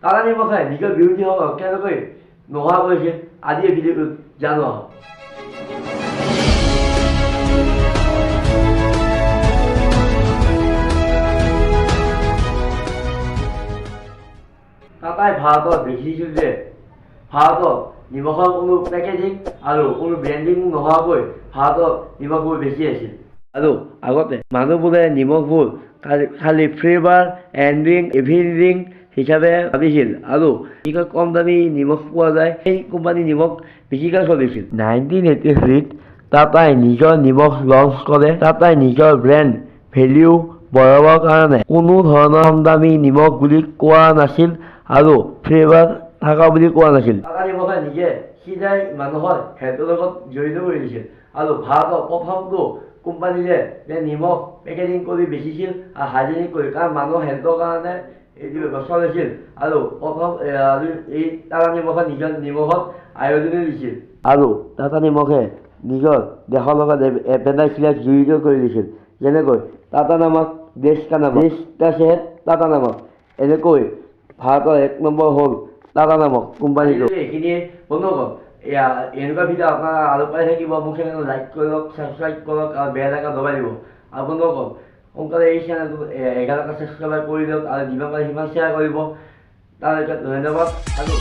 টাটা নিমখে নিজৰ বিৰোধীসকলক কেনেকৈ নোহোৱা কৰিছিল আজি এই ভিডিঅ'টোত জানো আহক। টাটাই ভাৰতত দেখিছিল যে ভাৰতত নিমখৰ কোনো পেকেজিং আৰু কোনো ব্ৰেণ্ডিং নোহোৱাকৈ ভাৰতত নিমখবোৰ বেছি আছিল। আৰু আগতে মানুহবোৰে নিমখবোৰ খালি ফ্লেভাৰ এণ্ডিং এভিৰিং হিচাপে ভাবিছিল আৰু যিকৈ কম দামী নিমখ পোৱা যায় সেই কোম্পানী নিমখ বেছিকৈ চলিছিল। 1983ত টাটাই নিজৰ নিমখ লঞ্চ কৰে। টাটাই নিজৰ ব্ৰেণ্ড ভেলিউ বঢ়াবৰ কাৰণে কোনো ধৰণৰ কম দামী নিমখ বুলি কোৱা নাছিল আৰু ফ্লেভাৰ থকা বুলি কোৱা নাছিল। টাটা নিমখে নিজে সিজাই মানুহৰ হেল্থৰ লগত জড়িত কৰি দিছিল আৰু ভাৰতৰ প্ৰথমটো কোম্পানী যে নিমখ পেকেজিং কৰি বেচিছিল আৰু হাইজেনিক কৰি, কাৰণ মানুহৰ হেল্থৰ কাৰণে এইটো ব্যৱস্থা লৈছিল আৰু প্ৰথম এই টাটা নিমখে নিজৰ নিমখত আয়োডিনো দিছিল আৰু টাটা নিমখে নিজৰ দেশৰ লগত এডভাৰটাইজবিলাক জড়িত কৰি দিছিল। যেনেকৈ টাটা নামক দেশ কা নাম, দেশ কা চেহেত টাটা নামক, এনেকৈ ভাৰতৰ 1 নম্বৰ হ'ল টাটা নামক কোম্পানীটো। এইখিনিয়ে বন্ধুসকল, এনেকুৱা ভিডিঅ' আপোনাৰ আৰু পাই থাকিব। মোক চেনেলটো লাইক কৰক, ছাবস্ক্ৰাইব কৰক আৰু বেল আইকন দবাই দিব। আৰু বন্ধুসকল সোনকালে এই চেনেলটো 11টা ছাবস্ক্ৰাইবাৰ কৰি দিয়ক আৰু যিমান পাৰে সিমান শ্বেয়াৰ কৰিব। তাৰ ধন্যবাদ আৰু